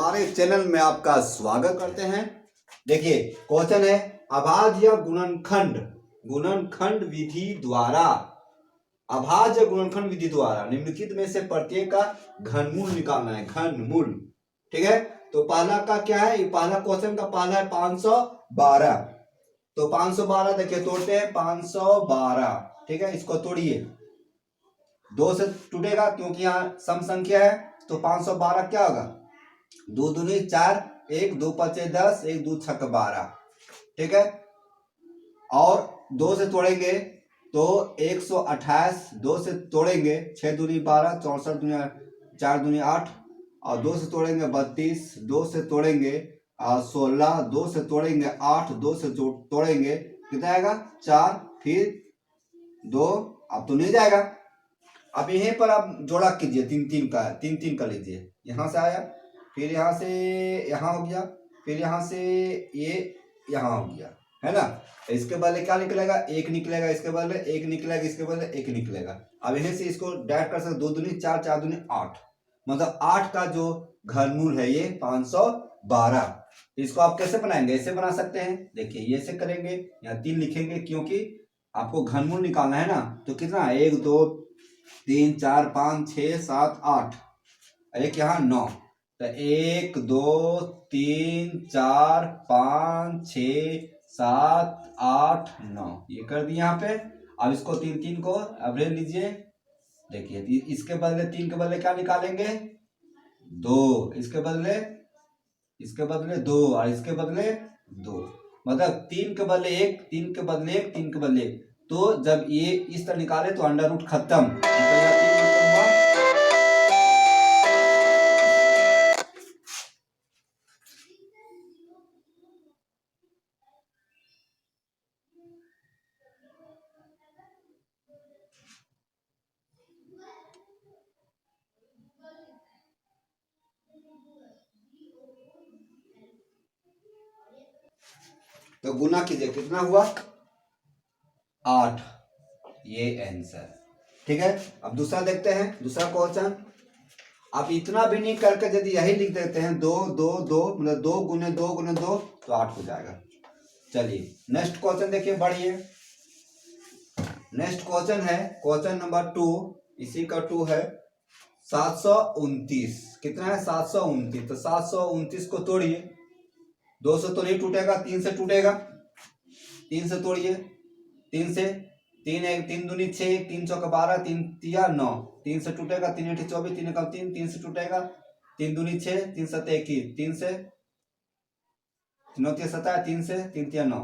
हमारे चैनल में आपका स्वागत करते हैं। देखिए क्वेश्चन है अभाज्य गुणनखंड गुणनखंड विधि द्वारा अभाज्य गुणनखंड विधि द्वारा निम्नलिखित में से प्रत्येक का घनमूल निकालना है। घनमूल ठीक है। तो पहला का क्या है, ये पहला क्वेश्चन का पहला है 512। तो 512 देखिए तोड़ते हैं 512 ठीक है। इसको तोड़िए, 2 से टूटेगा क्योंकि यहाँ सम संख्या है। तो 512 क्या होगा, 2 दूनी 4, 1 2 5 10, 1 2 6 12 ठीक है। और 2 से तोड़ेंगे तो 128, 2 से तोड़ेंगे 6 दूनी 12, 64 दूनी 4 दूनी 8, और 2 से तोड़ेंगे 32, 2 से तोड़ेंगे 16, 2 से तोड़ेंगे 8, 2 से तोड़ेंगे कितना आएगा 4, फिर 2। अब तो नहीं जाएगा। अब यहीं पर आप जोड़ा कीजिए, 3 का 3 का लीजिए। यहाँ से आया, फिर यहाँ से यहाँ हो गया, फिर यहाँ से ये यहाँ हो गया, है ना। इसके बदले क्या निकलेगा, 1 निकलेगा, इसके बदले 1 निकलेगा, इसके बदले 1 निकलेगा। अब यहीं से इसको डायरेक्ट कर सकते, 2 दूनी 4, 4 दूनी 8, मतलब 8 का जो घनमूल है ये 512। इसको आप कैसे बनाएंगे, ऐसे बना सकते हैं। देखिए ये ऐसे करेंगे, यहाँ 3 लिखेंगे क्योंकि आपको घनमूल निकालना है ना। तो कितना, 1 2 3 4 5 6 7 8, एक यहाँ 9। तो 1 2 3 4 5 6 7 8 9 ये कर दिए यहाँ पे। अब इसको 3 को एवरेज लीजिए। देखिए इसके बदले 3 के बदले क्या निकालेंगे, 2, इसके बदले 2, और इसके बदले 2, मतलब 3 के बदले 1, 3 के बदले 1, 3 के बदले 1। तो जब ये इस तरह निकाले तो अंडर रूट खत्म, तो गुना कीजिए, कितना हुआ 8, ये आंसर ठीक है। अब दूसरा देखते हैं, दूसरा क्वेश्चन। आप इतना भी नहीं करके यदि यही लिख देते हैं 2 2 2, मतलब 2 गुने 2 गुने 2 तो 8 हो जाएगा। चलिए नेक्स्ट क्वेश्चन देखिए, बढ़िए। नेक्स्ट क्वेश्चन है क्वेश्चन नंबर 2, इसी का 2 है 729। कितना है 729। तो 729 को तोड़िए, 2 से तो नहीं टूटेगा, 3 से टूटेगा। 3 से तोड़िए, 3 से 3 1 3 दूनी 6, 3 चौका 12, 3 तिया 9, 3 से टूटेगा, 3 8 24, 3 1 3, 3 से टूटेगा, 3 दूनी 6, 3 7 21, 3 से 9 3 17, 3 से 3 तिया 9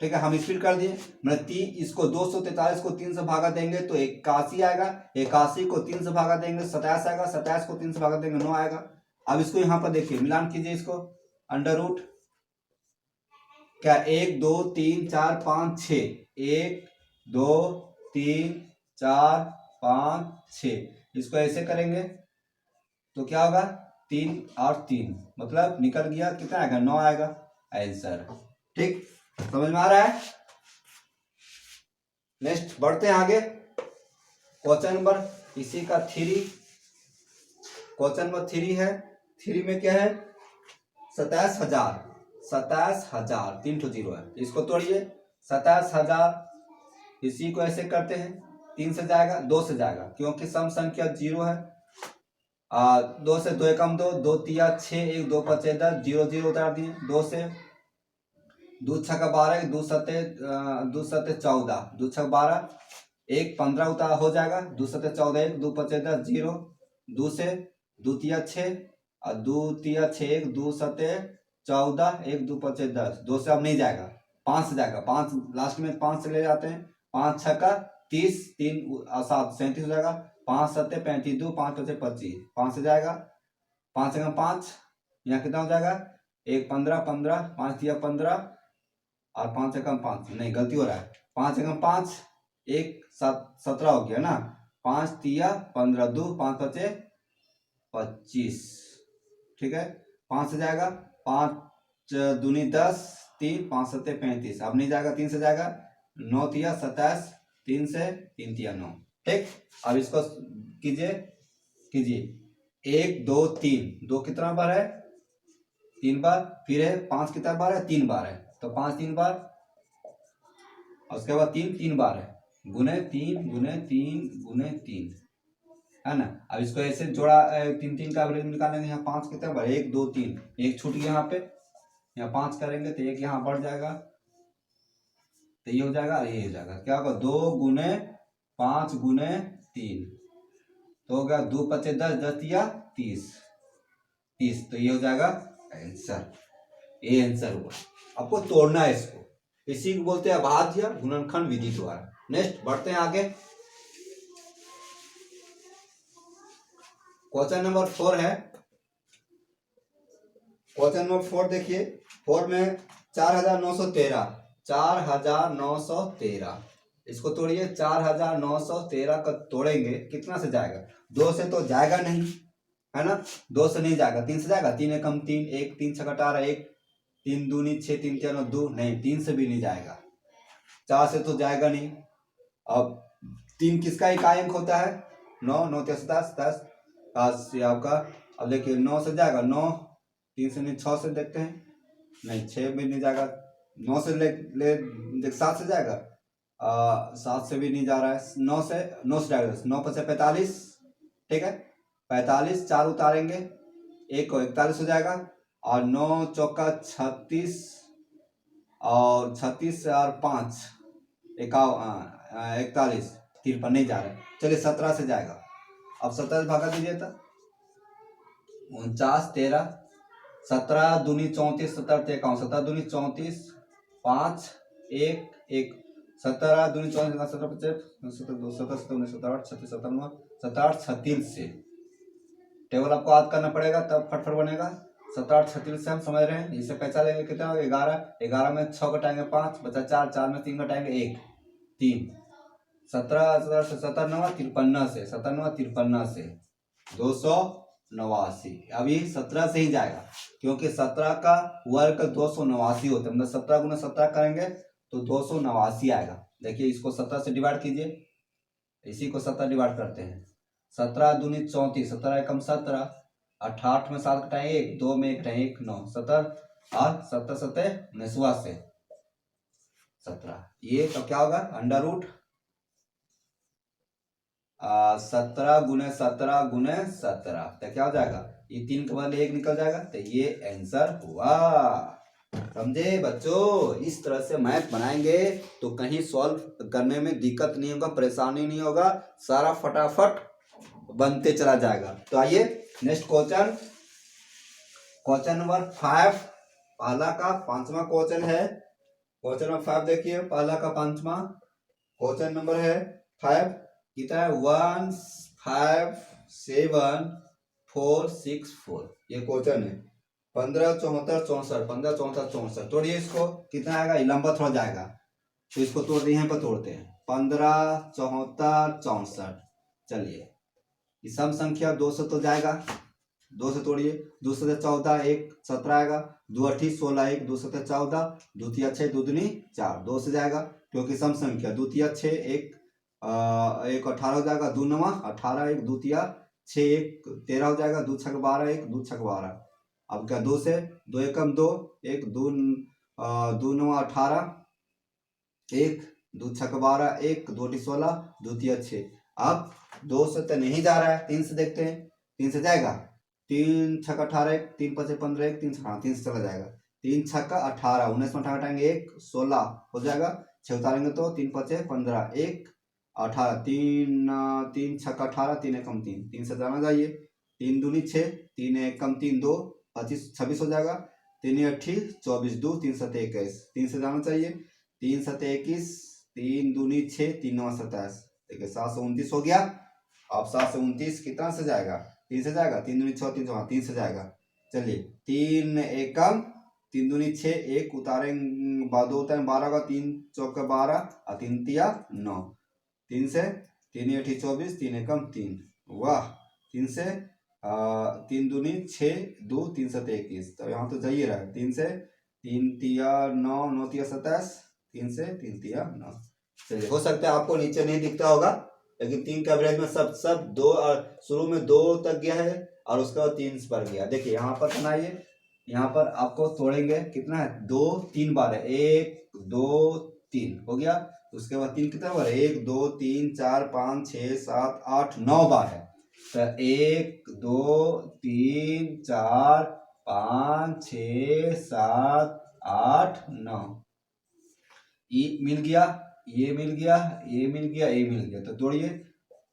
ठीक है। हम स्पीड कर दिए, मतलब 3 इसको 243 को 3 से भागा देंगे तो 81 आएगा, 81 को 3 से भागा देंगे 27 आएगा, 27 को 3 से भागा देंगे 9 आएगा। अब इसको यहाँ पर देखिए, मिलान कीजिए इसको, अंडर रूट क्या 1 2 3 4 5 6, 1 2 3 4 5 6, इसको ऐसे करेंगे तो क्या होगा 3 और 3, मतलब निकल गया कितना आएगा 9 आएगा आंसर। ठीक, समझ में आ रहा है। नेक्स्ट बढ़ते हैं आगे, क्वेश्चन नंबर इसी का 3, क्वेश्चन नंबर 3 है। 3 में क्या है 27,000, 3 तो 0 है, इसको तोड़िए 27,000। इसी को ऐसे करते हैं, 3 से जाएगा, 2 से जाएगा क्योंकि सम संख्या 0 है। 2 से 2 एकम 2, 2 तिया 6, 1 2 5 10, 0 0 उतार दिए। 2 से 2 छक्का 12, 2 सत्ते 14, 2 छक्का 12, 1 15 उतार हो जाएगा, 2 सत्ते 14, 1 2 5 10 0, 2 से 2 तिया 6, और 2 तिया 6, 1 2 सत्ते 14, 1 2 5 10, 2 से अब नहीं जाएगा, 5 से जाएगा, 5 लास्ट में 5 से ले जाते हैं, 5 छक्का 30, 3 7 37 हो जाएगा, 5 सत्ते 35, 2 5 5 25, 5 से जाएगा, 5 से 5 यहाँ कितना हो जाएगा 1 15 15, 5 तिया 15, और 5 से कम 5 नहीं, गलती हो रहा है, 5 से कम 5, 1 7 17 हो गया ना, 5 तिया 15, 2 5 5 25 ठीक है। 5 से जाएगा, 5 दूनी 10, 3 5 7 35, अब नहीं जाएगा, 3 से जाएगा, 9 तिया 27, 3 से 3 तिया 9 ठीक। अब इसको कीजिए 1 2 3, 2 कितना नंबर है 3 बार, फिर है 5 कितना बार है, 3 बार है, तो 5 3 बार, और उसके बाद 3 3 बार है, गुने 3 गुने 3 गुने 3, है ना। अब इसको ऐसे जोड़ा 3 3 का एवरेज निकालेंगे। यहाँ 5 कितना बार, 1 2 3, एक छूट गया यहाँ पे, यहाँ 5 करेंगे तो एक यहाँ बढ़ जाएगा, तो ये हो जाएगा और ये हो जाएगा, क्या होगा 2 गुने 5 गुने 3, तो हो गया 2 5 10, 10 या 30, तो ये हो जाएगा आंसर, ये आंसर हुआ। आपको तोड़ना है इसको, इसी को बोलते हैं अभाज्य गुणनखंड विधि द्वारा। नेक्स्ट बढ़ते हैं आगे, क्वेश्चन नंबर 4 है। क्वेश्चन नंबर 4 देखिए, 4 में 4913, इसको तोड़िए। 4913 का तोड़ेंगे कितना से जाएगा, 2 से तो जाएगा नहीं, है ना, 2 से नहीं जाएगा, 3 से जाएगा, 3 एकम 3, 1 3 6 18, 1 3 दूनी 6, 3 9 2, नहीं 3 से भी नहीं जाएगा, 4 से तो जाएगा नहीं। अब 3 किसका इकाई अंक होता है, 9 9 10 10 ये आपका। अब देखिए 9 से जाएगा, 9 3 से नहीं, 6 से देखते हैं, नहीं 6 भी नहीं जाएगा, 9 से ले 7 से जाएगा, 7 से भी नहीं जा रहा है, 9 से जाएगा, 9 5 45, ठीक है, 45, 4 उतारेंगे, 1 को 41 हो जाएगा, और 9 चौका 36, और 36 और 5 41, 53 नहीं जा रहा है, चलिए 17 से जाएगा। अब 17 से भागा दीजिए तो 49 13, 17 दूनी 34, 17 51, 17 दूनी 34, 5 1 1, 17 दूनी 34, 17 25, 17 2, 17 17 17 8 36 17 9, 17 36 से टेबल आपको याद करना पड़ेगा, तब फटफट बनेगा। 17 36 से हम समझ रहे हैं, इसे पैसा लेंगे कितना, 11 11 में 6 घटाएंगे 5, बचा 4 4 में 3 घटाएंगे 1 3, 17 17 9 53 से, 17 9 53 से 289, अभी 17 से ही जाएगा, क्योंकि 17 का वर्ग 289 होता है, मतलब 17 गुना 17 करेंगे तो 289 आएगा। देखिए इसको 17 से डिवाइड कीजिए, इसी को 17 डिवाइड करते हैं, 17 दूनी 34, 17 एकम 17, 88 में 7 घटाएं 1, 2 में 1 घटाएं 1 9, 17 और 17 17 19वां से 17, ये तो क्या होगा अंडर रूट 17 गुने 17 गुने 17, तो क्या हो जाएगा, ये 3 के बदले 1 निकल जाएगा, तो ये आंसर हुआ। समझे बच्चों, इस तरह से मैथ बनाएंगे तो कहीं सॉल्व करने में दिक्कत नहीं होगा, परेशानी नहीं होगा, सारा फटाफट बनते चला जाएगा। तो आइए नेक्स्ट क्वेश्चन, क्वेश्चन नंबर 5, पहला का 5वां क्वेश्चन है। क्वेश्चन नंबर 5 देखिए, पहला का 5वां क्वेश्चन नंबर है 5, कितना है 1 5 7 4 6 4, ये क्वेश्चन है। 15 74 64, 15 74 64, तोड़िए इसको, कितना आएगा, लंबा थोड़ा जाएगा, तो इसको तोड़ दिए, यहाँ पर तोड़ते हैं, 15 74 64, चलिए ये सम संख्या 2 से तो जाएगा, 2 से तोड़िए, 2 से 14 1 17 आएगा, 2 8 16 1, 2 7 14, 2 3 6 2 दूनी 4, 2 से जाएगा, क्योंकि सम संख्या 2 3 6 1 1 18 हो जाएगा, 2 9 18 1, 2 3 6 1 13 हो जाएगा, 2 6 12 1, 2 6 12, अब क्या 2 से 2 एकम 2 1 2 2 9 18 1, 2 6 12 1, 2 8 16, 2 3 6, अब 2 से तो नहीं जा रहा है, 3 से देखते हैं, 3 से जाएगा, 3 6 18 1, 3 5 15 1, 3 3 से चला जाएगा, 3 6 18 19 में 18 घटाएंगे 1 16 हो जाएगा, 6 उतारेंगे तो 3 5 15 1 18, 3 6 18, 3 एकम 3, 3 से जाना चाहिए, 3 दूनी 6, 3 एकम 3 2 25 26 हो जाएगा, 3 8 24 2, 3 7 21, 3 से जाना चाहिए, 3 7 21, 3 दूनी 6, 3 9 27, देखिए 7 से 29 हो गया। अब 7 से 29 कितना से जाएगा, 3 से जाएगा, 3 दूनी 6 3 3 से जाएगा, चलिए 3 एकम 3 दूनी 6, 1 उतारेंगे 2 उतारेंगे 12 का, 3 चौका 12 और 3 तिया 9, 3 से 3 8 24, 3 एकम 3, वाह, 3 से 3 दूनी 6 2, 3 7 21, तो यहाँ तो जाइए रहा है, 3 से 3 तिया 9 9 तिया 27, 3 से 3 तिया 9, चलिए हो सकता है आपको नीचे नहीं दिखता होगा, लेकिन 3 के एवरेज में सब 2 और शुरू में 2 तक गया है और उसके बाद 3 पर गया। देखिए यहाँ पर बनाइए, यहाँ पर आपको तोड़ेंगे, कितना है, 2 3 बार है, 1 2 3 हो गया। उसके बाद 3 कितना बार है, 1 2 3 4 5 6 7 8 9 बार है। तो 1 2 3 4 5 6 7 8 9 ये मिल गया, ये मिल गया, ये मिल गया, ये मिल गया। तो तोड़िए,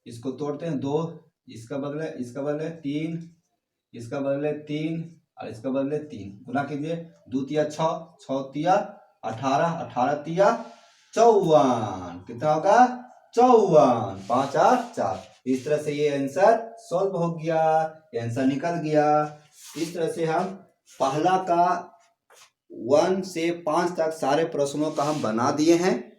इसको तोड़ते हैं, 2 इसका बदले 3, इसका बदले 3 और इसका बदले 3, गुना कीजिए, 2 तिया 6, 6 तिया 18, 18 तिया 54, कितना होगा, 54, 5 8 4। इस तरह से ये आंसर सॉल्व हो गया, ये आंसर निकल गया। इस तरह से हम पहला का 1 से 5 तक सारे प्रश्नों का हम बना दिए हैं।